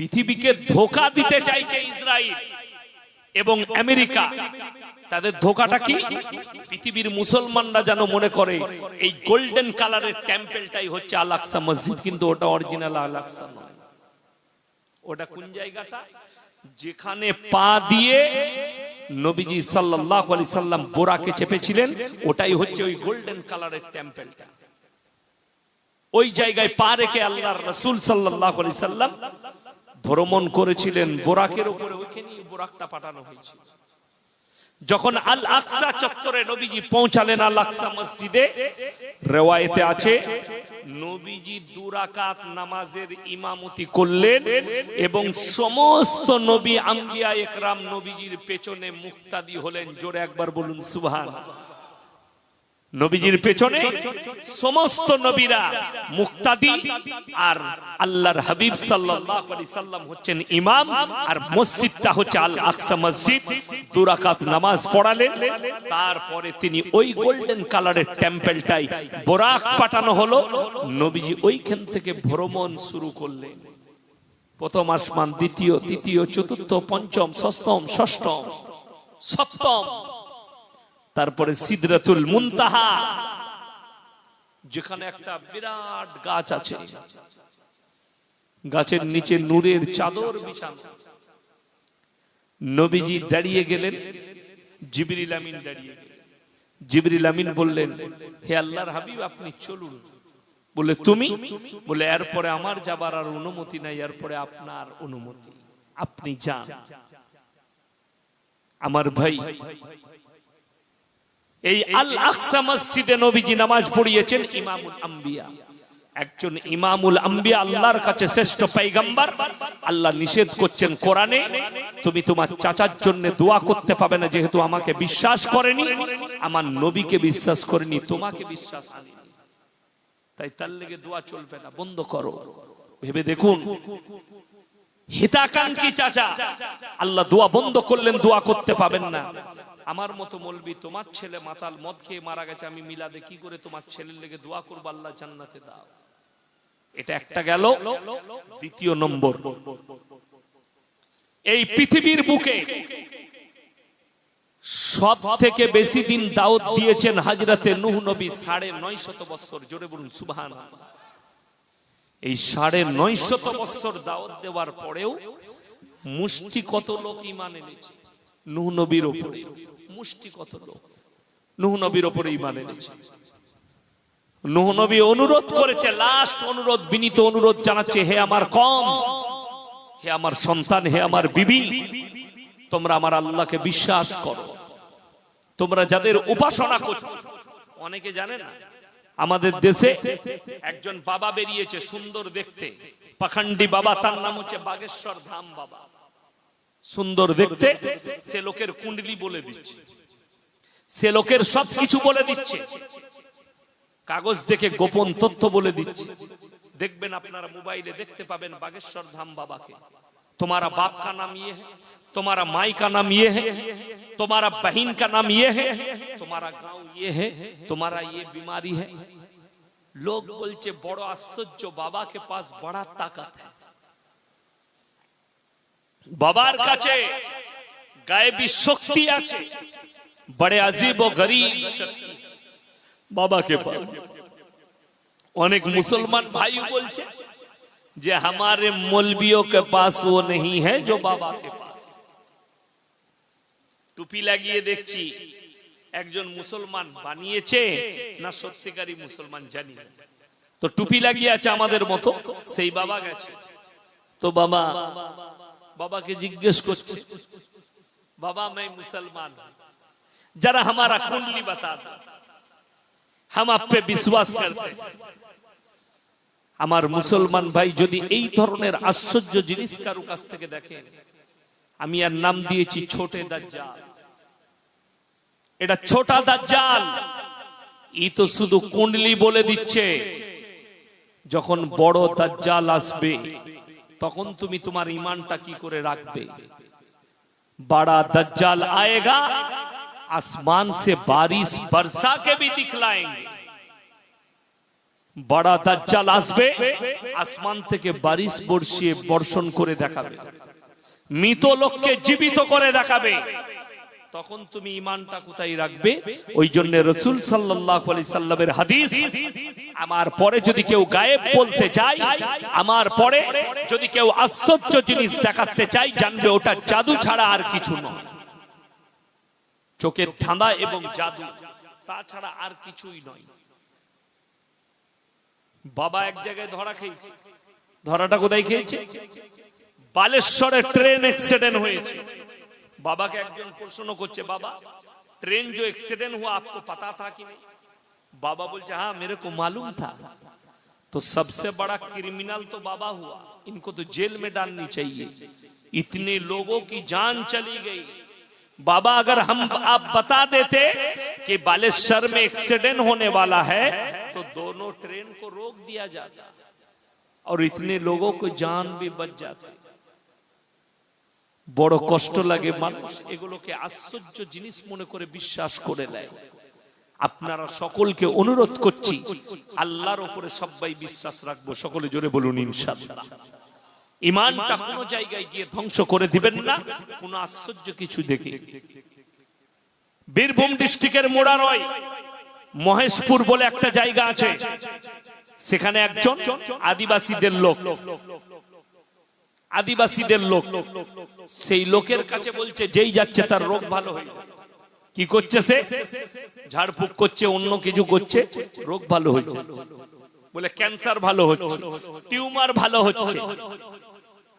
পৃথিবীকে ধোঁকা দিতে চাইছে ইসরায়েল এবং আমেরিকা। তাদের ধোঁকাটা কি? পৃথিবীর মুসলমানরা যেন মনে করে এই গোল্ডেন কালারের টেম্পলটাই হচ্ছে আল আকসা মসজিদ, কিন্তু ওটা অরিজিনাল আল আকসা নয়। ওটা কোন জায়গাটা? যেখানে পা দিয়ে নবীজি সাল্লাল্লাহু আলাইহি সাল্লাম বোরাকে চেপেছিলেন, ওটাই হচ্ছে ওই গোল্ডেন কালারের টেম্পলটা। ওই জায়গায় পা রেখে আল্লাহর রাসূল সাল্লাল্লাহু আলাইহি সাল্লাম ভ্রমণ করেছিলেন বোরাকের উপরে। ওইখানেই বোরাকটা পাঠানো হয়েছিল। যখন আল আকসা চত্বরে নবীজি পৌঁছালেন, আল আকসা মসজিদে, রওয়ায়েতে আছে নবীজি 2 রাকাত নামাজের ইমামতি করলেন এবং সমস্ত নবী আম্বিয়া একরাম নবীজির পেছনে মুক্তাদি হলেন। জোরে একবার বলুন সুবহানাল্লাহ। নবীজির পেছনে সমস্ত নবীরা মুক্তাদি, আর আল্লাহর হাবিব সাল্লাল্লাহু আলাইহি সাল্লাম হচ্ছেন ইমাম, আর মসজিদটা হচ্ছে আল আকসা মসজিদ। 2 রাকাত নামাজ পড়ালেন, তারপরে তিনি ওই গোল্ডেন কালারের টেম্পলটাই বোরাক পাঠানো হলো। নবীজি ওইখান থেকে ভ্রমণ শুরু করলেন। প্রথম আসমান, দ্বিতীয়, তৃতীয়, চতুর্থ, পঞ্চম, ষষ্ঠম, ষষ্ঠম, সপ্তম, তারপরে সিদরাতুল মুনতাহা, যেখানে একটা বিরাট গাছ আছে, গাছের নিচে নূরের চাদর বিছানো। নবীজি দাঁড়িয়ে গেলেন, জিবরিল আমিন দাঁড়িয়ে গেলেন। জিবরিল আমিন বললেন, হে আল্লাহর হাবিব, আপনি চলুন। বলে তুমি? বলে এরপরে আমার যাবার আর অনুমতি নাই, এরপরে আপনার অনুমতি, আপনি যান। আমার ভাই, এই আল আকসা মসজিদে নবীজি নামাজ পড়িয়েছেন ইমামুল আম্বিয়া। একজন ইমামুল আম্বিয়া, আল্লাহর কাছে শ্রেষ্ঠ পয়গম্বর। আল্লাহ নিষেধ করছেন কোরআনে, তুমি তোমার চাচার জন্য দোয়া করতে পাবে না, যেহেতু আমাকে বিশ্বাস করেনি, আমার নবীকে বিশ্বাস করেনি, তোমাকে বিশ্বাস আনি, তাই তার লেগে দোয়া চলবে না, বন্ধ করো। ভেবে দেখুন, হিতাকাঙ্ক্ষী চাচা, আল্লাহ দোয়া বন্ধ করলেন, দোয়া করতে পাবেন না। আমার মতো মৌলবি, তোমার ছেলে মাতাল মদ খেয়ে মারা গেছে, আমি মিলাদে কি করে তোমার ছেলের লেগে দোয়া করবো আল্লাহ জান্নাতে দাও? এটা একটা গেল। দ্বিতীয় নম্বর, এই পৃথিবীর বুকে সব থেকে বেশি দিন দাওয়াত দিয়েছেন হযরতে নূহ নবী, 950 বছর। জোরে বলুন সুবহানাল্লাহ। এই 950 বছর দাওয়াত দেওয়ার পরেও মুষ্টি কত লোক ঈমান এনেছে নূহ নবীর উপরে? মুষ্টি কত লোক নূহ নবীর উপরে ঈমান এনেছে? নূহ নবী অনুরোধ করেছে, লাস্ট অনুরোধ, বিনীত অনুরোধ জানাচ্ছে, হে আমার কওম, হে আমার সন্তান, হে আমার বিবি, তোমরা আমার আল্লাহকে বিশ্বাস করো। তোমরা যাদের উপাসনা করছো, অনেকে জানে না, আমাদের দেশে একজন বাবা বেরিয়েছে, সুন্দর দেখতে, পাখান্ডি বাবা, তার নাম হচ্ছে বাগেশ্বর ধাম বাবা। সুন্দর দেখতে, সে লোকের কুণ্ডলি বলে দিচ্ছে, সে লোকের সবকিছু বলে দিচ্ছে, কাগজ দেখে গোপন তথ্য বলে দিচ্ছে। দেখবেন আপনারা মোবাইলে দেখতে পাবেন বাগেশ্বর ধাম বাবাকে, तुम्हारा बाप का नाम ये है, तुम्हारा माई का नाम ये है, तुम्हारा बहन का नाम ये है, तुम्हारा गांव ये है, तुम्हारा ये बीमारी है। लोग बोलचे बड़ो आश्चर्य, बाबा के पास बड़ा ताकत है, बाबार काछे गायबी शक्ति आछे, बड़े अजीब व गरीब शक्ति बाबा के पास। अनेक मुसलमान भाई बोलचे जे हमारे मौलवियों के पास वो नहीं है जो बाबा के पास। टुपी লাগিয়ে দেখছি একজন মুসলমান বানিয়েছে না সত্যিকারী মুসলমান জানি না, তো টুপি লাগিয়ে আছে আমাদের মতো, সেই বাবা গেছে। তো বাবাকে জিজ্ঞেস করছে, बाबा मैं मुसलमान हूं, जरा हमारा कुंडली बता दो, हम आप पे विश्वास करते हैं। আমার মুসলমান ভাই, যদি এই ধরনের আশ্চর্য জিনিস কারো কাছ থেকে দেখেন, আমি আর নাম দিয়েছি ছোটে দাজ্জাল। এটা ছোটা দাজ্জাল, ই তো শুধু কুণ্ডলি বলে দিচ্ছে। যখন বড় দাজ্জাল আসবে, তখন তুমি তোমার ঈমানটা কি করে রাখবে? बड़ा दज्जाल आएगा, आसमान से बारिश बरसा के भी दिखलाएंगे। বড় দাজ্জাল আসবে, আসমান থেকে বারিশ বর্ষিয়ে বর্ষণ করে দেখাবে, মৃত লোককে জীবিত করে দেখাবে। তখন তুমি ঈমানটা কোথায় রাখবে? ওই জন্য রাসূল সাল্লাল্লাহু আলাইহি সাল্লামের হাদিস, আমার পরে যদি কেউ গায়েব বলতে চায়, আমার পরে যদি কেউ আশ্চর্য জিনিস দেখাতে চায়, জানবে ওটা জাদু ছাড়া আর কিছু নয়। চোখের ধাঁধা এবং জাদু, তাছাড়া আর কিছুই নয়। বাবা এক জায়গায় ধরা খেয়েছে। ধরাটা কোথায় খেয়েছে? বালেশ্বরে ট্রেন অ্যাক্সিডেন্ট হয়েছে। बाबा के একজন প্রশ্ন করছে, बाबा ट्रेन जो एक्सीडेंट हुआ आपको पता था कि नहीं? बाबा बोलते हाँ मेरे को मालूम था। तो सबसे बड़ा क्रिमिनल तो बाबा हुआ, इनको तो जेल में डालनी चाहिए, इतने लोगों की जान चली गई। बाबा अगर हम आप बता देते कि बालेश्वर में एक्सीडेंट होने वाला है तो दोनों ट्रेन को रोक दिया जाता और इतने लोगों को जान भी बच जाती। বড় কষ্ট লাগে, মানুষ এগুলোকে আশ্চর্য জিনিস মনে করে বিশ্বাস করে নেয়। আপনারা সকলকে অনুরোধ করছি, আল্লাহর উপরে সবাই বিশ্বাস রাখবো। সকলে জোরে বলুন ইনশাআল্লাহ। ঈমানটা কোন জায়গায় গিয়ে ধ্বংস করে দিবেন না কোন আশ্চর্য কিছু দেখে। বীরভূম ডিস্ট্রিক্টের মোড়ারয় মহেশপুর বলে একটা জায়গা আছে, সেখানে একজন আদিবাসীদের লোক, আদিবাসীদের লোক, সেই লোকের কাছে বলছে যেই যাচ্ছে তার রোগ ভালো হয়ে যায়। কি করছে সে? ঝাড়ফুঁক করছে, অন্য কিছু করছে, রোগ ভালো হচ্ছে। বলে ক্যান্সার ভালো হচ্ছে, টিউমার ভালো হচ্ছে।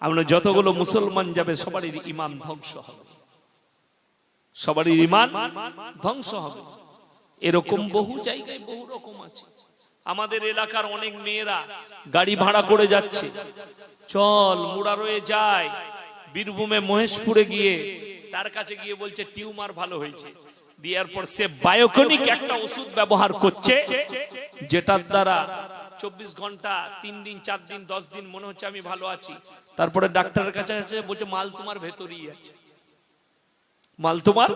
আমরা যতগুলো মুসলমান যাবে সবারই ঈমান ধ্বংস হবে, সবারই ঈমান ধ্বংস হবে। এরকম বহু জায়গায় বহু রকম আছে। আমাদের এলাকার অনেক মেয়েরা গাড়ি ভাড়া করে যাচ্ছে, চল মুড়ারয়ে যায়, বীরভূমে মহেশপুরে গিয়ে তার কাছে গিয়ে বলছে টিউমার ভালো হয়েছে। দেওয়ার পর সে বায়োকনিক একটা ওষুধ ব্যবহার করছে, যেটার দ্বারা 24 ঘন্টা 3 দিন 4 দিন 10 দিন মনে হচ্ছে আমি ভালো আছি। তারপরে ডাক্তারের কাছে আছে, বলছে মাল তোমার ভেতরেই আছে, মাল তোমার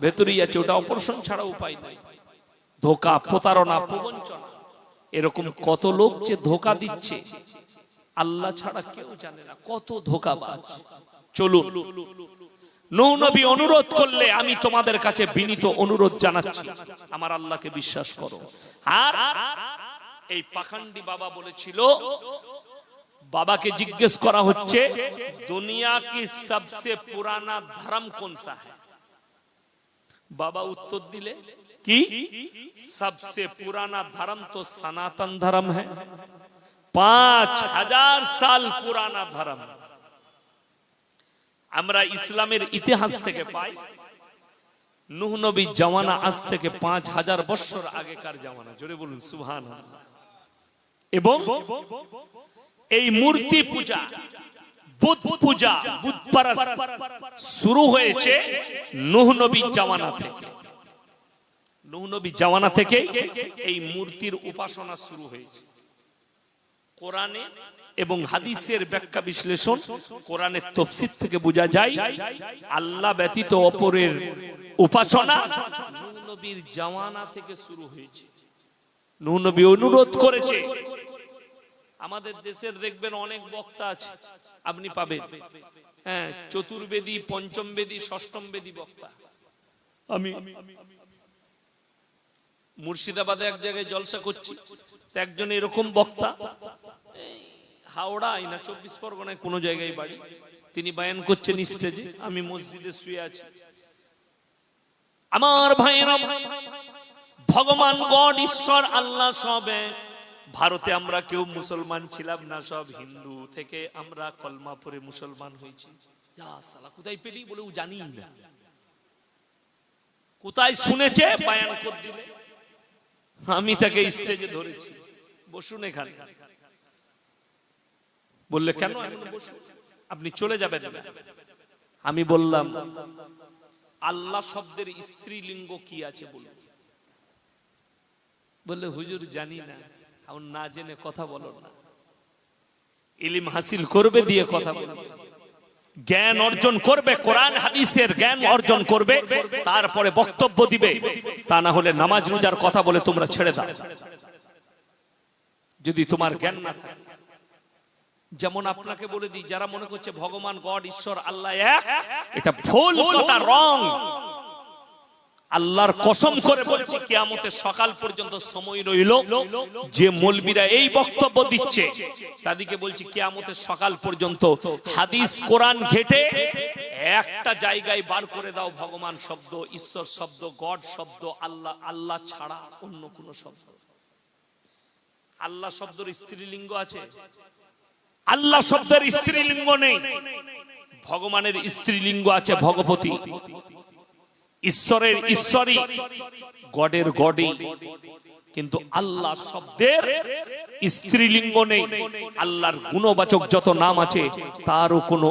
ভেতরেই আছে, ওটা অপারেশন ছাড়া উপায় নাই। ধোঁকা, প্রতারণা, প্রবঞ্চনা, এরকম কত লোক যে ধোঁকা দিচ্ছে আল্লাহ ছাড়া কেউ জানে না, কত ধোঁকাবাজ। চলুন, নূহ নবী অনুরোধ করলে আমি তোমাদের কাছে বিনীত অনুরোধ জানাচ্ছি, আমার আল্লাহকে বিশ্বাস করো। আর এই পাখান্ডি বাবা বলেছিল, বাবাকে জিজ্ঞেস করা হচ্ছে দুনিয়া কি সবচেয়ে পুরানা ধর্ম কোন সা है? বাবা উত্তর দিলে কি সবচেয়ে পুরানা ধর্ম তো সনাতন ধর্ম है, 5000 সাল পুরানা ধর্ম। আমরা ইসলামের ইতিহাস থেকে পাই নূহ নবীর জামানা আজ থেকে 5000 বছর আগেকার জামানা। জোরে বলুন সুবহানাল্লাহ। এবং এই মূর্তি পূজা, বুত পূজা, বুত পারস্ত শুরু হয়েছে নূহ নবীর জামানা থেকে। নূহ নবীর জামানা থেকে এই মূর্তির উপাসনা শুরু হয়েছে। কোরআনে এবং হাদিসের ব্যাখ্যা বিশ্লেষণ, কোরআনের তাফসীর থেকে বোঝা যায় আল্লাহ ব্যতীত অপরের উপাসনা নূহ নবীর জামানা থেকে শুরু হয়েছে। নূহ নবী অনুরোধ করেছে। আমাদের দেশের দেখবেন অনেক বক্তা আছে, আপনি পাবেন, হ্যাঁ, চতুর্বেদী, পঞ্চম বেদী, ষষ্ঠম বেদী বক্তা। আমি মুর্শিদাবাদে এক জায়গায় জলসা করছি, তো একজন এরকম বক্তা, হাওড়ায় না 24 পরগনায় কোন জায়গায় বাড়ি, তিনি বয়ান করছেন স্টেজে, আমি মসজিদে শুয়ে আছি। আমার ভাইয়েরা, ভগবান গড, ঈশ্বর, আল্লাহ সব এক। ভারতে আমরা কেউ মুসলমান ছিলাম না, সব হিন্দু থেকে আমরা কলমা পড়ে মুসলমান হয়েছি। যা সালা, কোথায় পেলি? বলে ও জানি না, কোথায় শুনেছে বয়ান করে দিলে। আমি তাকে স্টেজে ধরেছি, বসুন এখানে। বললে কেন? আপনি চলে যাবেন না। আমি বললাম আল্লাহ শব্দের স্ত্রীলিঙ্গ কি আছে বলুন। বললে হুজুর জানি না। এখন না জেনে কথা বলো না, ইলম হাসিল করবে, দিয়ে কথা বলবে, জ্ঞান অর্জন করবে, কোরআন হাদিসের জ্ঞান অর্জন করবে, তারপরে বক্তব্য দিবে। তা না হলে নামাজ রোজার কথা বলে তোমরা ছেড়ে দাও। যদি তোমার জ্ঞান না থাকে। যেমন আপনাকে বলে দিই, যারা মনে করছে ভগবান গড ঈশ্বর আল্লাহ এক, এটা ভুল কথা, রং। আল্লাহর কসম করে বলছি, কিয়ামতের সকাল পর্যন্ত সময় রইল, যে মৌলবীরা এই বক্তব্য দিচ্ছে তাদেরকে বলছি কিয়ামতের সকাল পর্যন্ত হাদিস কোরআন ঘেটে একটা জায়গায় বার করে দাও ভগবান শব্দ, ঈশ্বর শব্দ, গড শব্দ, আল্লাহ আল্লাহ ছাড়া অন্য কোন শব্দ। আল্লাহ শব্দের স্ত্রীলিঙ্গ আছে? আল্লাহ শব্দের স্ত্রীলিঙ্গ নেই। ভগবানের স্ত্রীলিঙ্গ আছে ভগবতী, ঈশ্বরের ঈশ্বরী, গডের গডই, কিন্তু আল্লাহ শব্দের স্ত্রীলিঙ্গ নেই। আল্লাহর গুণবাচক যত নাম আছে তারও কোনো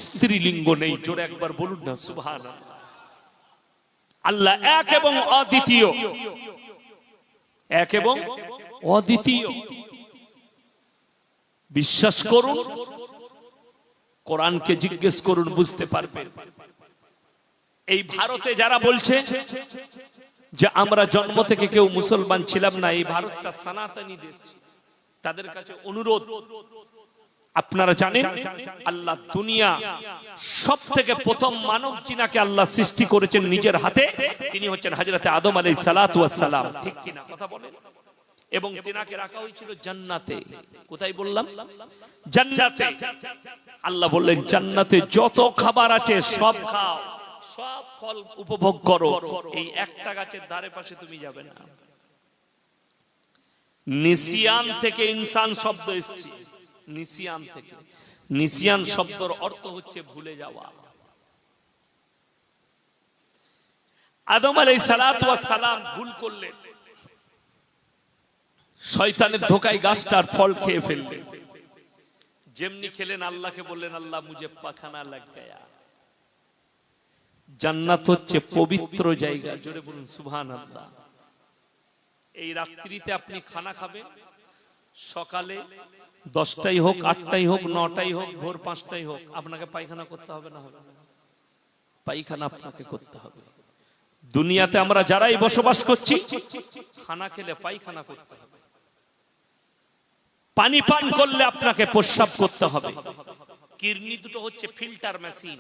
স্ত্রীলিঙ্গ নেই। জোরে একবার বলুন না সুবহানাল্লাহ। আল্লাহ এক এবং অদ্বিতীয়, এক এবং অদ্বিতীয়। বিশ্বাস করুন, কোরআনকে জিজ্ঞেস করুন, বুঝতে পারবেন। এই ভারতে যারা বলছে যে আমরা জন্ম থেকে কেউ মুসলমান ছিলাম না, এই ভারতটা সনাতনী দেশ, তাদের কাছে অনুরোধ, আপনারা জানেন আল্লাহ দুনিয়া সব থেকে প্রথম মানব জিনাকে আল্লাহ সৃষ্টি করেছেন নিজের হাতে, তিনি হচ্ছেন হযরত আদম আলাইহিস সালাতু ওয়াস সালাম, ঠিক কি না কথা বলেন? এবং তিনাকে রাখা হয়েছিল জান্নাতে। কোথায় বললাম? জান্নাতে। আল্লাহ বললেন জান্নাতে যত খাবার আছে সব খাও, সব ফল উপভোগ করো, এই একটা গাছের ধারে পাশে তুমি যাবে না। নিসিয়ান থেকে ইনসান শব্দ এসেছে, নিসিয়ান থেকে। নিসিয়ান শব্দের অর্থ হচ্ছে ভুলে যাওয়া। আদম আলাইহিস সালাতু ওয়াস সালাম ভুল করলেন, শয়তানের ধোকায় গাছটার ফল খেয়ে ফেললেন। যেমনি খেলেন আল্লাহকে বললেন আল্লাহ মুঝে পাখানা লাগ গয়া। জান্নাত হচ্ছে পবিত্র জায়গা, জোরে বলুন সুবহানাল্লাহ। এই রাত্রিতে আপনি খানা খাবেন, সকালে 10টাই হোক, 8টাই হোক, 9টাই হোক, ভোর 5টাই হোক, আপনাকে পায়খানা করতে হবে না? হবে পায়খানা আপনাকে করতে হবে। দুনিয়াতে আমরা যারাই বসবাস করছি, খানা খেলে পায়খানা করতে হবে, পানি পান করলে আপনাকে প্রস্রাব করতে হবে। কিডনি দুটো হচ্ছে ফিল্টার মেশিন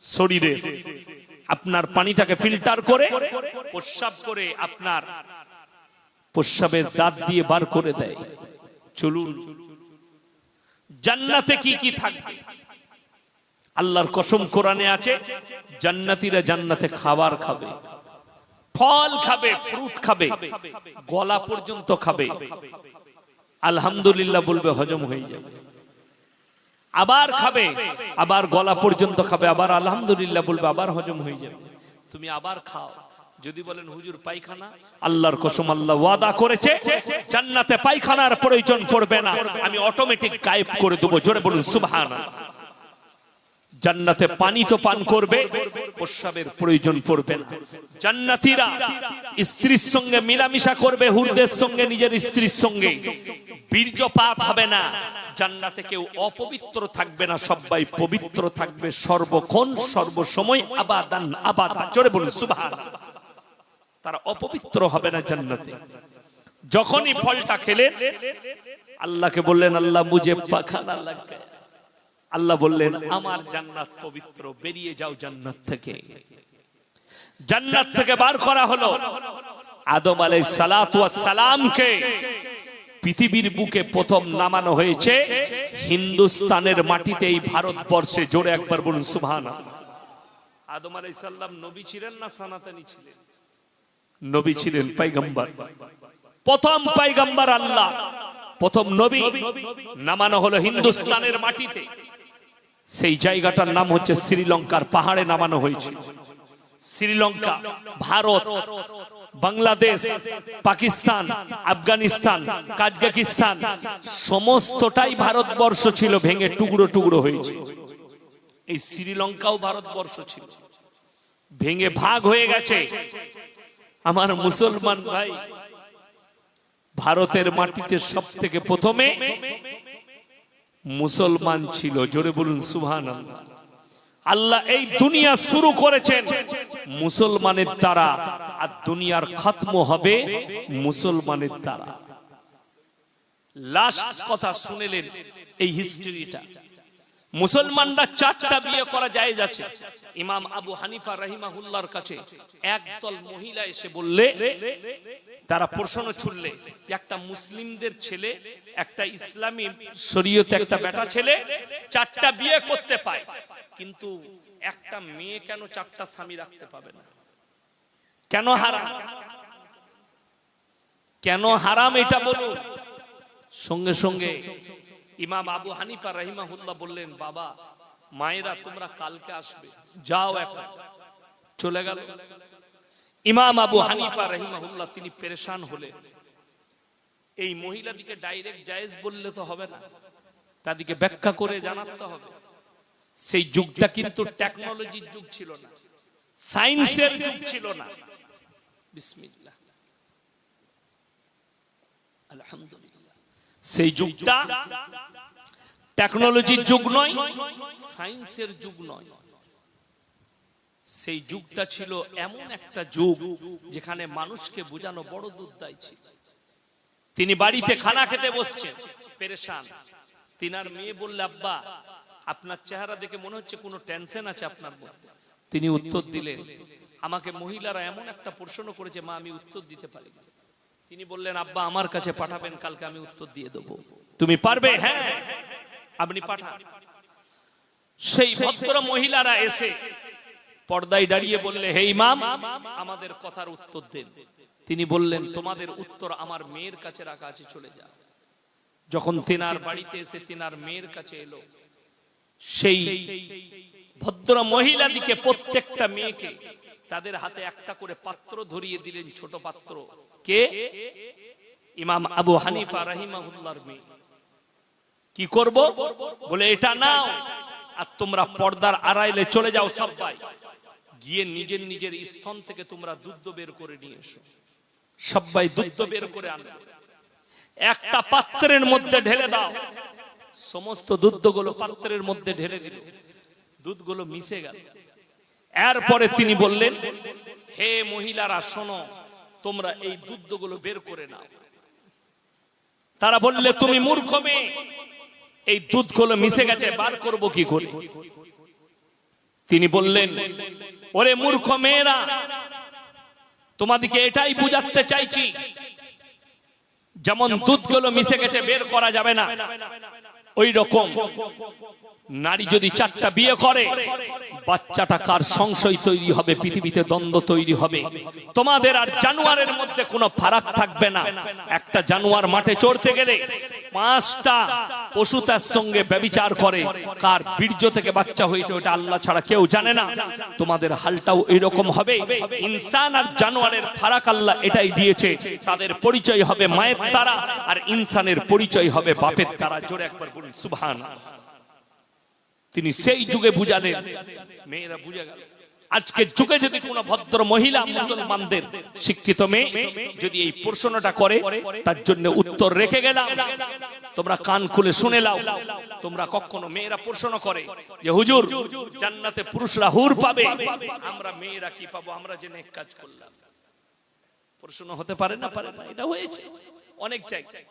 শরীরে, আপনার পানিটাকে ফিল্টার করে প্রস্রাব করে আপনার প্রস্রাবের দাঁত দিয়ে বার করে দেয়। চলুন, জান্নাতে কি কি থাকবে? আল্লাহর কসম কোরআনে আছে, জান্নাতীরা জান্নাতে খাবার খাবে, ফল খাবে, ফ্রুট খাবে, গলা পর্যন্ত খাবে। আলহামদুলিল্লাহ বলবে, হজম হয়ে যাবে। আবার খাবে, আবার গলা পর্যন্ত খাবে, আবার আলহামদুলিল্লাহ বলবে, আবার হজম হয়ে যাবে। তুমি আবার খাও। যদি বলেন হুজুর পায়খানা, আল্লাহর কসম আল্লাহ ওয়াদা করেছে জান্নাতে পায়খানার প্রয়োজন পড়বে না, আমি অটোমেটিক গায়েব করে দেব। জোরে বলুন সুবহানাল্লাহ। জান্নাতে পানি তো পান করবে, প্রস্রাবের প্রয়োজন পড়বে না। জান্নাতীরা স্ত্রীর সঙ্গে মিলামিশা করবে, হুরদের সঙ্গে, নিজের স্ত্রীর সঙ্গে। বীর্যপাত হবে না। জান্নাতে কেউ অপবিত্র থাকবে না, সবাই পবিত্র থাকবে সর্বক্ষণ সর্বসময়, আবাদান আবাদা। জোরে বলুন সুবহানাল্লাহ। তারা অপবিত্র হবে না জান্নাতে। যখনই ফলটা খেলেন আল্লাহকে বললেন আল্লাহ মুঝে পাখানা লাগ গয়া। আল্লাহ বললেন আমার জান্নাত পবিত্র, বেরিয়ে যাও জান্নাত থেকে। জান্নাত থেকে বার করা হলো। আদম আলাইহিস সালাতু ওয়াস সালামকে পৃথিবীর বুকে প্রথম নামানো হয়েছে হিন্দুস্তানের মাটিতে, এই ভারতবর্ষে। জোরে একবার বলুন সুবহানাল্লাহ। আদম আলাইহিস সালাম নবী ছিলেন না সনাতনী ছিলেন? নবী ছিলেন, পয়গম্বর, প্রথম পয়গম্বর আল্লাহ, প্রথম নবী নামানো হলো হিন্দুস্তানের মাটিতে। সেই জায়গাটার নাম হচ্ছে শ্রীলঙ্কার পাহাড়ে নামানো হয়েছে। শ্রীলঙ্কা, ভারত, বাংলাদেশ, পাকিস্তান, আফগানিস্তান, কাজাকিস্তান সমস্তটাই ভারতবর্ষ ছিল, ভেঙে টুকরো টুকরো হয়েছে। এই শ্রীলঙ্কাও ভারতবর্ষ ছিল, ভেঙে ভাগ হয়ে গেছে। আমার মুসলমান ভাই, ভারতের মাটিতে সব থেকে প্রথমে মুসলমান ছিল। জোরে বলুন সুবহানাল্লাহ। আল্লাহ এই দুনিয়া শুরু করেছেন মুসলমানের দ্বারা, আর দুনিয়ার খতম হবে মুসলমানের দ্বারা। লাস্ট কথা শুনেলেন এই হিস্ট্রিটা। মুসলমানরা 4টা বিয়ে করা জায়েজ আছে। ইমাম আবু হানিফা রাহিমাহুল্লাহর কাছে একদল মহিলা এসে বললে, তারা প্রশ্ন ছুড়লে, একটা মুসলিমদের ছেলে, একটা ইসলামী শরীয়তে একটা বেটা ছেলে 4টা বিয়ে করতে পায়, কিন্তু একটা মেয়ে কেন 4টা স্বামী রাখতে পাবে না? কেন হারাম? কেন হারাম এটা বলুন। সঙ্গে সঙ্গে ইমাম আবু হানিফা রাহিমাহুল্লাহ বললেন, বাবা মায়েরা তোমরা কালকে আসবে, যাও এখন। চলে গেল। ইমাম আবু হানিফা রাহিমাহুল্লাহ তিনি পেরেশান হলেন। এই মহিলাদিকে ডাইরেক্ট জায়েজ বললে তো হবে না, তাদেরকে ব্যাখ্যা করে জানাতে হবে। সেই যুগটা কিন্তু টেকনোলজির যুগ ছিল না, সায়েন্সের যুগ ছিল না। বিসমিল্লাহ, আলহামদুলিল্লাহ। সেই যুগটা টেকনোলজির যুগ নয়, সায়েন্সের যুগ নয়। সেই যুগটা ছিল এমন একটা যুগ যেখানে মানুষকে বোঝানো বড় দুর্দায় ছিল। তিনি বাড়িতে খানা খেতে বসছেন, পেরেশান। তিনার মেয়ে বললে, আব্বা আপনার চেহারা দেখে মনে হচ্ছে কোনো টেনশন আছে আপনার মধ্যে। তিনি উত্তর দিলেন, আমাকে মহিলারা এমন একটা প্রশ্ন করেছে মা, আমি উত্তর দিতে পারি না। তিনি বললেন, আব্বা আমার কাছে পাঠাবেন, কালকে আমি উত্তর দিয়ে দেবো। তুমি পারবে? হ্যাঁ, আপনি পাঠান। সেই ভদ্র মহিলারা এসে পর্দায় দাঁড়িয়ে বললে, হে ইমাম, আমাদের কথার উত্তর দেন। তিনি বললেন, তোমাদের উত্তর আমার মেয়ের কাছে রাখা আছে, চলে যাও। যখন তিনার বাড়িতে এসে তিনার মেয়ের কাছে এলো, সেই ভদ্র মহিলা দিকে প্রত্যেকটা মেয়েকে তাদের হাতে একটা করে পাত্র ধরিয়ে দিলেন, ছোট পাত্র। কে? ইমাম আবু হানিফা রাহিমাহুল্লাহর মেয়ে। কি করব? বলে, এটা নাও আর তোমরা পর্দার আড়ালে চলে যাও, সবাই গিয়ে নিজের নিজের স্তন থেকে তোমরা দুধ বের করে নিয়ে এসো। সবাই দুধ বের করে আনলো, একটা পাত্রের মধ্যে ঢেলে দাও। সমস্ত দুধগুলো পাত্রের মধ্যে ঢেলে দিল, দুধগুলো মিশে গেল। এরপরে তিনি বললেন, হে মহিলারা শোনো, তোমরা এই দুধগুলো বের করে নাও। তারা বললে, তুমি মূর্খ মেয়ে, এই দুধগুলো মিশে গেছে, বার করব কি করে? তিনি বললেন, ওরে মূর্খ মেয়েরা, তোমাদেরকে এটাই বুঝাতে চাইছি, যেমন দুধগুলো মিশে গেছে বের করা যাবে না, ওই রকম নারী যদি 4টা বিয়ে করে, বাচ্চাটা কার সংশয় তৈরি হবে, পৃথিবীতে দ্বন্দ্ব তৈরি হবে। তোমাদের আর জানোয়ারের মধ্যে কোনো ফারাক থাকবে না। একটা জানোয়ার মাঠে চড়তে গেলে 5টা পশু তার সঙ্গে ব্যভিচার করে, কার বীর্য থেকে বাচ্চা হয়েছে ওটা আল্লাহ ছাড়া কেউ জানে না। তোমাদের হালটাও এরকম হবে। ইনসান আর জানোয়ারের ফারাক আল্লাহ এটাই দিয়েছে, তাদের পরিচয় হবে মায়ের দ্বারা, আর ইনসানের পরিচয় হবে বাপের দ্বারা। জোরে একবার বলুন সুবহানাল্লাহ। তিনি সেই যুগে বুঝালেন, মেয়েরা বুঝে গেল। আজকের যুগে যদি কোন ভদ্র মহিলা মুসলমানদের শিক্ষিত মেয়ে যদি এই প্রশ্নটা করে, তার জন্য উত্তর রেখে গেলাম, তোমরা কান খুলে শুনে নাও। তোমরা কখনো মেয়েরা প্রশ্ন করে যে হুজুর জান্নাতে পুরুষরা হুর পাবে, আমরা মেয়েরা কি পাবো, আমরা যে নেক কাজ করলাম। প্রশ্ন হতে পারে না? পারে না। এটা হয়েছে অনেক জায়গায়।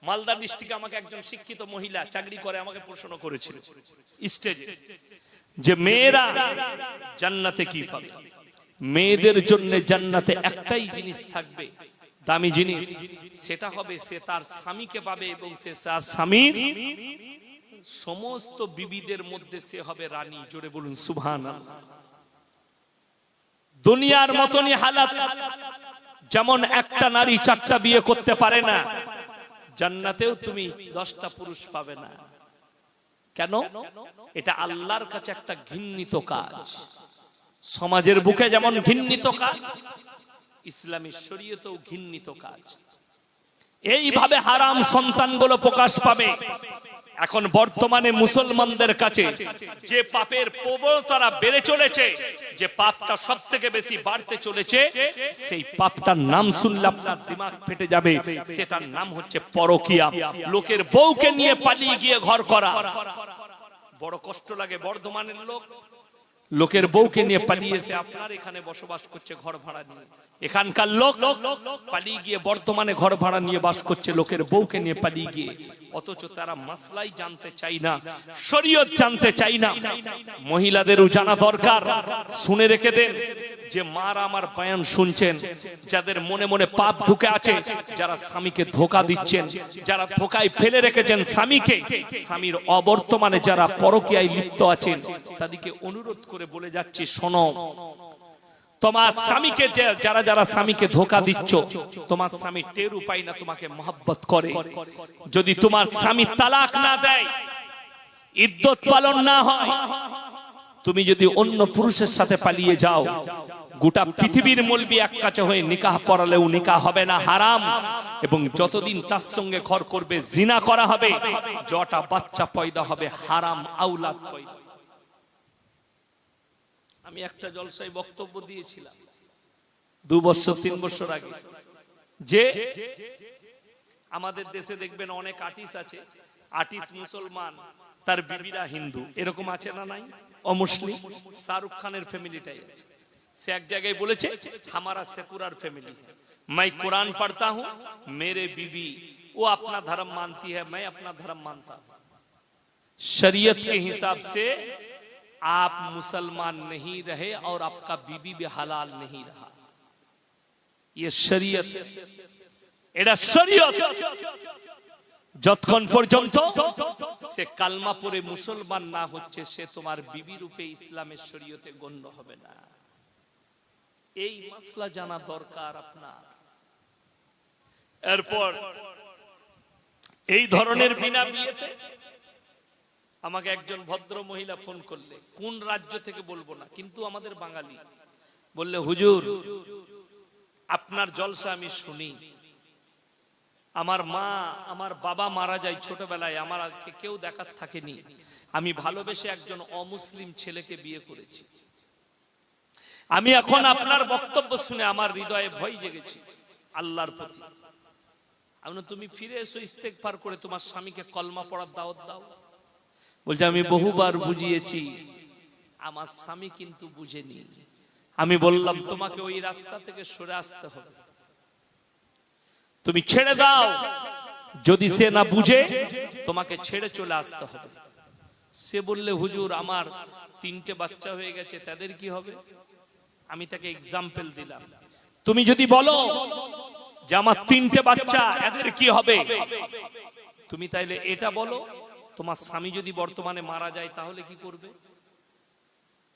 মালদা ডিস্ট্রিক্টে আমাকে একজন শিক্ষিত মহিলা চাকরি করে, আমাকে প্রশ্ন করেছিল স্টেজে যে মেয়েরা জান্নাতে কি পাবে। মেয়েদের জন্য জান্নাতে একটাই জিনিস থাকবে, দামি জিনিস, সেটা হবে সে তার স্বামীকে পাবে, এবং সে তার স্বামীর সমস্ত বিবিদের মধ্যে সে হবে রানী। জোরে বলুন সুবহানাল্লাহ। দুনিয়ার মতনই হালাত, যেমন একটা নারী 4টা বিয়ে করতে পারে না, জান্নাতেও তুমি 10টা পুরুষ পাবে না। কেন? এটা আল্লাহর কাছে একটা ঘৃণিত কাজ। সমাজের বুকে যেমন ঘৃণিত কাজ, ইসলামী শরীয়তেও ঘৃণিত কাজ। এইভাবে হারাম সন্তানগুলো প্রকাশ পাবে। এখন বর্তমানে মুসলমানদের কাছে যে পাপের প্রবণতা বেড়ে চলেছে, যে পাপটা সবথেকে বেশি বাড়তে চলেছে, সেই পাপটার নাম শুনলে আপনার দিমাগ ফেটে যাবে। সেটার নাম হচ্ছে পরকিয়া। লোকের বউকে নিয়ে পালিয়ে গিয়ে ঘর করা। বড় কষ্ট লাগে। বর্ধমানের লোক লোকের বউকে নিয়ে পালিয়েছে, আপনার এখানে বসবাস করছে ঘর ভাড়া নিয়ে। এখানকার লোক পালিয়ে গিয়ে বর্তমানে ঘর ভাড়া নিয়ে বাস করছে লোকের বউকে নিয়ে পালিয়ে গিয়ে, অথচ তারা মাসলাই জানতে চাই না, শরীয়ত জানতে চাই না। মহিলাদেরও জানা দরকার। শুনে রেখে দেন যে মারা আমার বয়ান শুনছেন, যাদের মনে মনে পাপ ঢুকে আছে, যারা স্বামীকে ধোঁকা দিচ্ছেন, যারা ধোঁকায় ফেলে রেখেছেন স্বামীকে, স্বামীর অবর্তমানে যারা পরকীয়ায় লিপ্ত আছেন, তাদেরকে অনুরোধ করে বলে যাচ্ছি, শোনো, তোমার স্বামীকে যারা যারা স্বামীকে ধোঁকা দিচ্ছ, তোমার স্বামী টের উপায় না তোমাকে মহব্বত করে। যদি তোমার স্বামী তালাক না দেয়, ইদ্যত পালন না হয়, তুমি যদি অন্য পুরুষের সাথে পালিয়ে যাও, গোটা পৃথিবীর মলবি এক কাছে হয়ে নিকাহ পড়ালেও নিকাহ হবে না, হারাম। এবং যতদিন তার সঙ্গে ঘর করবে জিনা করা হবে, যটা বাচ্চা পয়দা হবে হারাম আওলাদ পয়দা। আমি একটা জলসায় বক্তব্য দিয়েছিলাম 2 বছর 3 বছর আগে, যে আমাদের দেশে দেখবেন অনেক আর্টিস্ট আছে, আর্টিস্ট মুসলমান, তার বিবিরা হিন্দু, এরকম আছে না নাই? অমুসলিম। শাহরুখ খানের ফ্যামিলিটাই আছে। সে এক জায়গায় বলেছে, हमारा सेकुलर फैमिली है, मैं कुरान पढ़ता हूं, मेरे बीवी वो अपना धर्म मानती है, मैं अपना धर्म मानता हूं। शरीयत के हिसाब से आप मुसलमान नहीं रहे और आपका बीवी भी हलाल नहीं रहा। ये शरीयत, এটা শরীয়ত। যতক্ষণ পর্যন্ত সে কালমা পড়ে মুসলমান না হচ্ছে, সে তোমার বিবি রূপে ইসলামের শরীয়তে গণ্য হবে না। এই মাসলা জানা দরকার আপনার। এরপর এই ধরনের বিনা বিয়েতে আমাকে একজন ভদ্র মহিলা ফোন করলে, কোন রাজ্য থেকে বলবো না, কিন্তু আমাদের বাঙালি, বললে, হুজুর আপনার জলসা আমি শুনি, আমার মা আমার বাবা মারা যায় ছোটবেলায়, আমাকে কেউ দেখার থাকেনি, আমি ভালোবেসে একজন অমুসলিম ছেলেকে বিয়ে করেছি, আমি এখন আপনার বক্তব্য শুনে আমার হৃদয়ে ভয় জেগেছে আল্লাহর প্রতি। আমি, তুমি ফিরে এসো, ইস্তেগফার করে তোমার স্বামীকে কলমা পড়ার দাওয়াত দাও। বলছে, আমি বহুবার বুঝিয়েছি, আমার স্বামী কিন্তু বুঝেনি। আমি বললাম, তোমাকে ওই রাস্তা থেকে সরে আসতে হবে, তুমি ছেড়ে দাও। যদি সে না বুঝে, তোমাকে ছেড়ে চলে আসতে হবে। সে বললে, হুজুর আমার 3টে বাচ্চা হয়ে গেছে, তাদের কি হবে? আমি তাকে এক্সাম্পল দিলাম, তুমি যদি বলো যে আমার 3টে বাচ্চা, এদের কি হবে, তুমি তাইলে এটা বলো, তোমার স্বামী যদি বর্তমানে মারা যায় তাহলে কি করবে?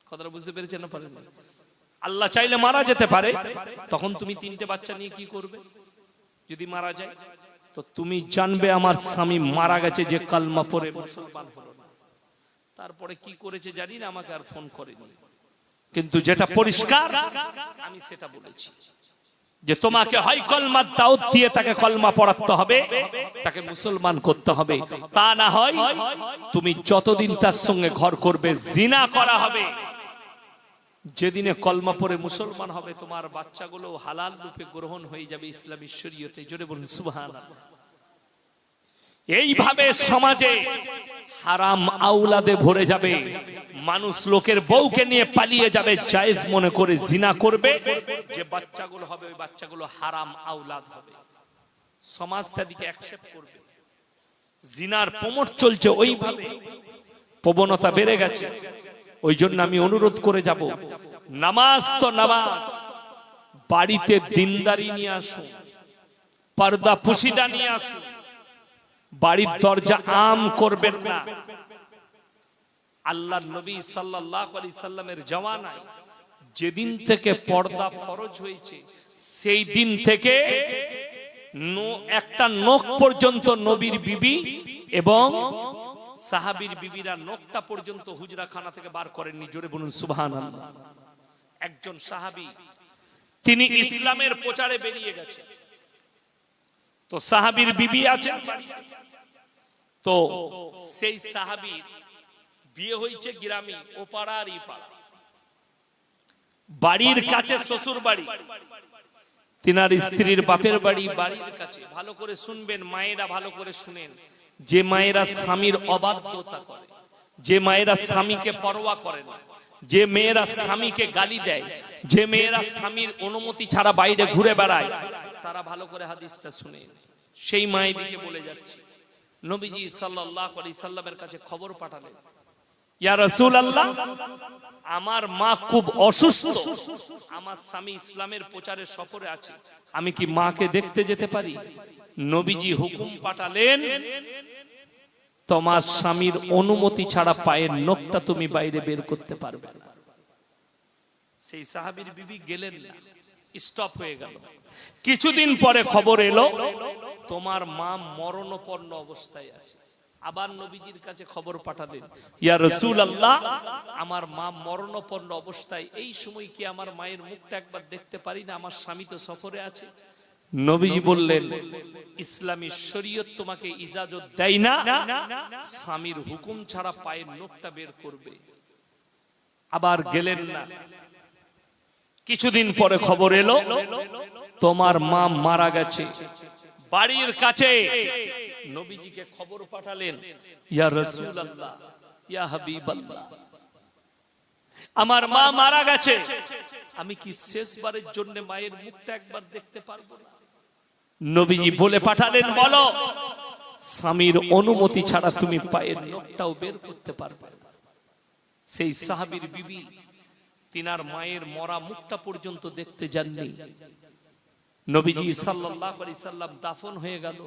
কথাটা বুঝতে পেরেছেন না? পারেন? আল্লাহ চাইলে মারা যেতে পারে, তখন তুমি 3টে বাচ্চা নিয়ে কি করবে? যদি মারা যায় তো তুমি জানবে আমার স্বামী মারা গেছে, যে কালমা পড়ে মুসলমান হলো না। তারপরে কি করেছে জানি না, আমাকে আর ফোন করেনি, কিন্তু যেটা পরিষ্কার আমি সেটা বলেছি, যে তোমাকে হয় কলমার দাওয়াত দিয়ে তাকে কলমা পড়াতে হবে, তাকে মুসলমান করতে হবে, তা না হয় তুমি যতদিন তার সঙ্গে ঘর করবে জিনা করা হবে। যেদিনে কলমা পড়ে মুসলমান হবে, তোমার বাচ্চাগুলো হালাল রূপে গ্রহণ হয়ে যাবে ইসলামী শরীয়তে। জোরে বলুন সুবহানাল্লাহ। এইভাবে সমাজে হারাম আওলাদে ভরে যাবে, মানুষ লোকের বউকে নিয়ে পালিয়ে যাবে, জায়েজ মনে করে জিনা করবে, যে বাচ্চাগুলো হবে ওই বাচ্চাগুলো হারাম আওলাদ হবে, সমাজ তাদেরকে অ্যাকসেপ্ট করবে। জিনার প্রমোট চলছে, ওইভাবে প্রবণতা বেড়ে গেছে। ওই জন্য আমি অনুরোধ করে যাব, নামাজ তো নামাজ, বাড়িতে দিনদারি নিয়ে আসুন, পর্দা পুশিদা নিয়ে আসুন, বাড়ির দরজা আম করবেন না। আল্লাহর নবী সাল্লাল্লাহু আলাইহি সাল্লামের জামানায় যেদিন থেকে পর্দা ফরজ হয়েছে, সেই দিন থেকে একটা নখ পর্যন্ত নবীর বিবি এবং সাহাবীর বিবিরা নখটা পর্যন্ত হুজরাখানা থেকে বার করেননি। জোরে বলুন সুবহানাল্লাহ। একজন সাহাবী, তিনি ইসলামের প্রচারে বেরিয়ে গেছেন, তো সাহাবীর বিবি আছেন, তো সেই সাহাবীর বিয়ে হয়েছে গ্রামে, ও পাড়া আর এই পাড়া, বাড়ির কাছে শ্বশুর বাড়ি, তিনার স্ত্রীর বাপের বাড়ি বাড়ির কাছে। ভালো করে শুনবেন মায়েরা, ভালো করে শুনেন, যে মায়েরা স্বামীর অবাধ্যতা করে, যে মায়েরা স্বামীকে পরোয়া করে না, যে মেয়েরা স্বামীকে গালি দেয়, যে মেয়েরা স্বামীর অনুমতি ছাড়া বাইরে ঘুরে বেড়ায়, তারা ভালো করে হাদিসটা শুনে সেই মায়েদিকে বলে যাচ্ছে। নবীজি সাল্লাল্লাহু আলাইহি সাল্লামের কাছে খবর পাঠালেন, ইয়া রাসূলুল্লাহ, আমার মা খুব অসুস্থ, আমার স্বামী ইসলামের প্রচারের সফরে আছে, আমি কি মাকে দেখতে যেতে পারি? নবীজি হুকুম পাঠালেন, তোমার স্বামীর অনুমতি ছাড়া পায়ের নখটা তুমি বাইরে বের করতে পারবে না। সেই সাহাবীর বিবি গেলেন না, স্টপ হয়ে গেল। কিছুদিন পরে খবর এলো তোমার মা মরণাপন্ন অবস্থায় আছে। আবার নবীজির কাছে খবর পাঠালেন, ইয়া রাসূলুল্লাহ, আমার মা মরণাপন্ন অবস্থায়, এই সময় কি আমার মায়ের মুখটা একবার দেখতে পারি না? আমার স্বামী তো সফরে আছে। নবীজি বললেন, ইসলামী শরীয়ত তোমাকে ইজাজত দেয় না স্বামীর হুকুম ছাড়া পায়ের নখটা বের করবে। আবার গেলেন না। কিছুদিন পরে খবর এলো তোমার মা মারা গেছে। বাড়ির কাছে নবীজিকে খবর পাঠালেন, ইয়া রাসূলুল্লাহ, ইয়া হাবিবাল্লাহ, আমার মা মারা গেছে, আমি কি শেষবারের জন্য মায়ের মুখটা একবার দেখতে পারবো না? নবীজি বলে পাঠালেন, বলো, স্বামীর অনুমতি ছাড়া তুমি পায়ের নখটাও বের করতে পারবে না। সেই সাহাবীর বিবি তিনার মায়ের মরা মুখটা পর্যন্ত দেখতে যাননি। নবীজি সাল্লাল্লাহু আলাইহি সাল্লাম দাফন হয়ে গেল,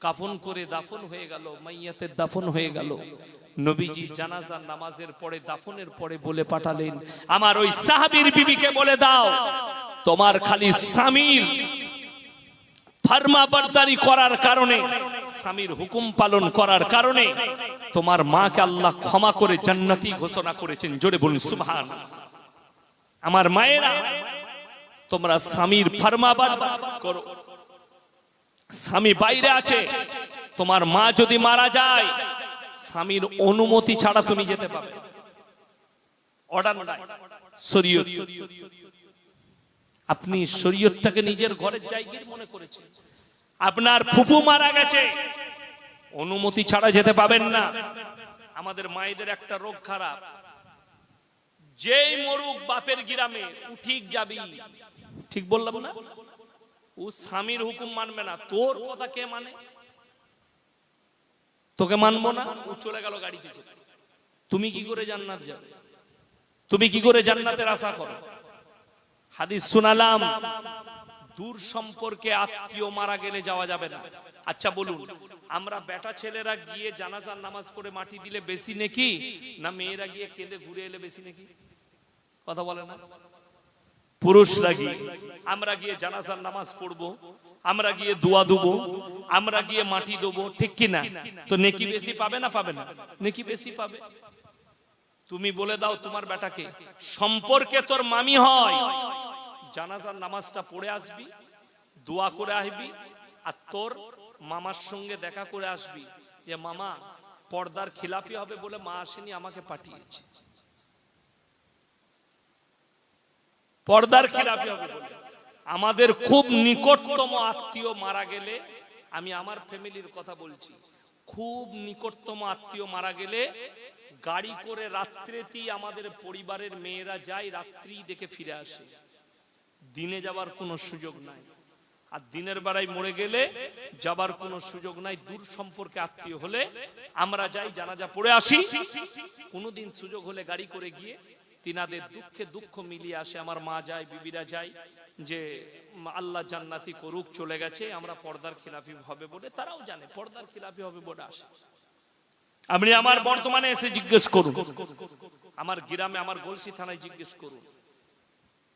কাফন করে দাফন হয়ে গেল, মাইয়াতের দাফন হয়ে গেল। নবীজি জানাজার নামাজের পরে, দাফনের পরে বলে পাঠালেন, আমার ওই সাহাবীর বিবিকে বলে দাও, তোমার খালি স্বামীর ফরমাবরদারি করার কারণে, স্বামীর হুকুম পালন করার কারণে তোমার মাকে আল্লাহ ক্ষমা করে জান্নাতি ঘোষণা করেছেন। জোরে বলুন সুবহানাল্লাহ। আমার মায়েরা, তোমরা স্বামীর ফরমাবরদারি করো। স্বামী বাইরে আছে, তোমার মা যদি মারা যায়, স্বামীর অনুমতি ছাড়া তুমি যেতে পারবে না। অর্ডার নাই, শরীয়ত। আপনি শরীয়তটাকে নিজের ঘরের জায়গা মনে করেছেন। আপনার ফুফু মারা গেছে, অনুমতি ছাড়া যেতে পাবেন না। আমাদের মায়েদের একটা রোগ খারাপ, যেই মরুক বাপের গ্রামে উঠিক যাবি, ঠিক বললাম না? ও স্বামীর হুকুম মানবে না, তোর কথা কে মানে? তোকে মানবো না। ও চলে গেল গাড়িতে চেপে। তুমি কি করে জান্নাত যাবে? তুমি কি করে জান্নাতের আশা করো? হাদিস শুনালাম, দূর সম্পর্কে আত্মীয় মারা গেলে যাওয়া যাবে না। আচ্ছা বলুন, আমরা বেটা ছেলেরা গিয়ে জানাজার নামাজ পড়ে মাটি দিলে বেশি নেকি, না মেয়েরা গিয়ে কেঁদে ঘুরে এলে বেশি নেকি? কথা বলে না? পুরুষরা গিয়ে, আমরা গিয়ে জানাজার নামাজ পড়বো, আমরা গিয়ে দোয়া দেবো, আমরা গিয়ে মাটি দেবো, ঠিক কি না? তো নেকি বেশি পাবে না পাবে না? নেকি বেশি পাবে। তুমি বলে দাও তোমার বেটাকে, সম্পর্কে তোর মামি হয়, জানাজার নামাজটা পড়ে আসবি, দোয়া করে আসবি, আর তোর মামার সঙ্গে দেখা করে আসবি যে মামা পর্দার খিলাফি হবে বলে মা আসেনি, আমাকে পাঠিয়েছে। পর্দার খিলাফি হবে বলে। আমাদের খুব নিকটতম আত্মীয় মারা গেলে, আমি আমার ফ্যামিলির কথা বলছি, খুব নিকটতম আত্মীয় মারা গেলে গাড়ি করে রাত্রেতেই আমাদের পরিবারের মেয়েরা যায়, রাত্রি দেখে ফিরে আসে। দিনে যাবার কোনো সুযোগ নাই। আর দিনের বেলায় মরে গেলে যাবার কোনো সুযোগ নাই। দূর সম্পর্কে আত্মীয় হলে আমরা যাই, জানাজা পড়ে আসি। কোনোদিন সুযোগ হলে গাড়ি করে গিয়ে তিনাদের দুঃখে দুঃখ মিলিয়ে আসে। আমার মা যায়, বিবিরা যায়, যে আল্লাহ জান্নাতি করুক, চলে গেছে, আমরা পর্দার খিলাফি হবে বলে, তারাও জানে পর্দার খিলাফি হবে বলে আসে। আপনি আমার বর্তমানে এসে জিজ্ঞেস করুন, আমার গ্রামে, আমার গলসি থানায় জিজ্ঞেস করুন,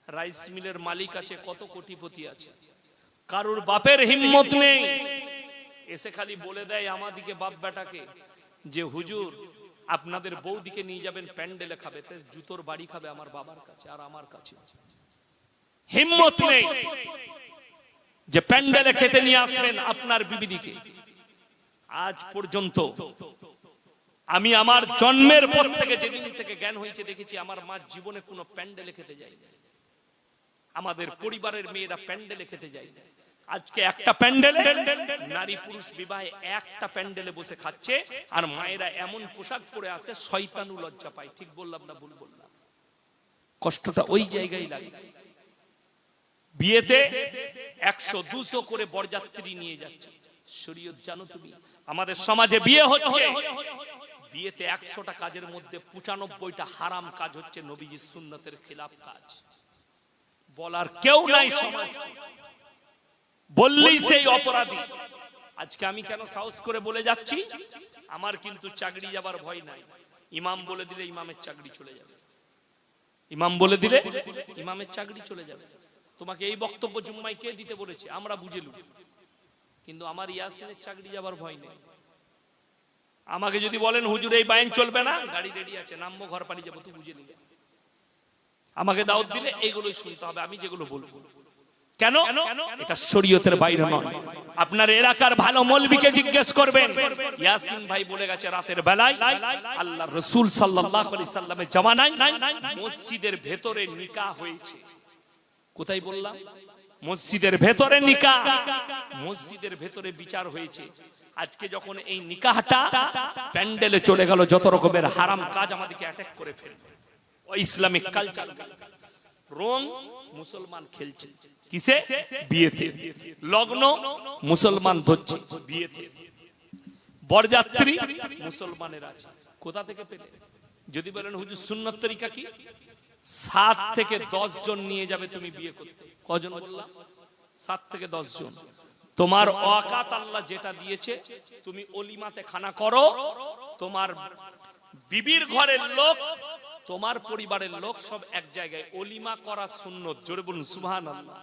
রাইস মিলের মালিক আছে, কত কোটিপতি আছে, কারুর বাপের হিম্মত নেই, এসে খালি বলে দেয় আমাদিকে বাপ বেটাকে যে হুজুর আপনাদের বৌদিকে নিয়ে যাবেন প্যান্ডেলে খাবে, জুতোর বাড়ি খাবে আমার বাবার কাছে আর আমার কাছে। হিম্মত নেই যে প্যান্ডেলে খেতে নিয়ে আসবেন আপনার বিবিদিকে। আজ পর্যন্ত আমি আমার জন্মের পর থেকে, যেদিন থেকে জ্ঞান হয়েছে, দেখেছি আমার মা জীবনে কোনো প্যান্ডেলে খেতে যায় না। আমাদের পরিবারের মেয়েরা প্যান্ডেলে খেতে যায় না। আজকে একটা প্যান্ডেলে, নারী পুরুষ বিবাহে একটা প্যান্ডেলে বসে খাচ্ছে, আর মায়েরা এমন পোশাক পরে আসে শয়তানু লজ্জা পায়। ঠিক বললাম না ভুল বললাম? কষ্টটা ওই জায়গায় লাগে। বিয়েতে 100-200 করে বরযাত্রী নিয়ে যাচ্ছে। শরীয়ত জানো তুমি, আমাদের সমাজে বিয়ে হচ্ছে, বিয়েতে 100টা কাজের মধ্যে 95টা হারাম কাজ হচ্ছে, নবীজির সুন্নতের খেলাফ কাজ। বলার কেউ নাই সমাজ, বললেই সেই অপরাধী। আজকে আমি কেন সাহস করে বলে যাচ্ছি, আমার কিন্তু চাকরি যাবার ভয় নাই। ইমাম বলে দিলে ইমামের চাকরি চলে যাবে, ইমাম বলে দিলে ইমামের চাকরি চলে যাবে। তোমাকে এই বক্তব্য জুম্মায় কে দিতে বলেছে? আমরা বুঝেলু, কিন্তু আমার ইয়াসিনের চাকরি যাবার ভয় নেই। আমাকে যদি বলেন হুজুর এই বায়ান চলবে না, গাড়ি রেডি আছে, নামবো, ঘর পালিয়ে যাবো, তুই বুঝে নিলে। আমাকে দাওয়াত দিলে এইগুলোই শুনতে হবে, আমি যেগুলো বলবো। কেন? এটা শরীয়তের বাইরে নয়। আপনার এলাকার ভালো মৌলবীকে জিজ্ঞেস করবেন, ইয়াসিন ভাই বলে গেছে রাতের বেলায় আল্লাহর রাসূল সাল্লাল্লাহু আলাইহি সাল্লামের জামানায় মসজিদের ভেতরে নিকাহ হয়েছে। কোথায় বললাম? মসজিদের ভেতরে নিকাহ, মসজিদের ভেতরে বিচার হয়েছে। আজকে যখন এই নিকাহটা প্যান্ডেলে চলে গেল, যত রকমের হারাম কাজ আমাদেরকে অ্যাটাক করে ফেলবে। ও ইসলামিক কালচার রং মুসলমান খেলছে কিসে? বিয়েতে। লগ্ন মুসলমান ধরছে বিয়েতে। বরযাত্রী মুসলমানের আছে। কোথা থেকে পেলে? যদি বলেন হুজুর সুন্নত তরিকা কি, 7 থেকে 10 জন নিয়ে যাবে তুমি বিয়ে করতে। কজন বললাম? 7 থেকে 10 জন। তোমার ওয়াকাত আল্লাহ যেটা দিয়েছে, তুমি অলিমাতে খানা করো, তোমার বিবির ঘরের লোক, তোমার পরিবারের লোক সব এক জায়গায়। অলিমা করা সুন্নত, জোরে বলুন সুবহানাল্লাহ।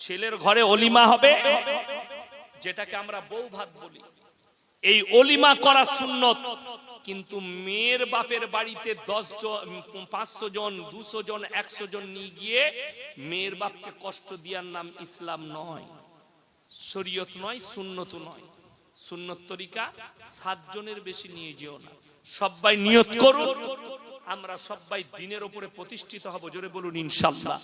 ছেলের ঘরে অলিমা হবে, যেটাকে আমরা বউ ভাত বলি। এই অলিমা করা সুন্নত, কিন্তু মেয়ের বাপের বাড়িতে 10 জন, 500 জন, 200 জন, 100 জন নিয়ে গিয়ে মেয়ের বাপকে কষ্ট দেওয়ার নাম ইসলাম নয়, শরীয়ত নয়, সুন্নত নয়। সুন্নত তরিকা 7 জনের বেশি নিয়ে যেও না। সবাই নিয়ত করুন, আমরা সবাই দ্বীনের উপরে প্রতিষ্ঠিত হব, জোরে বলুন ইনশাআল্লাহ।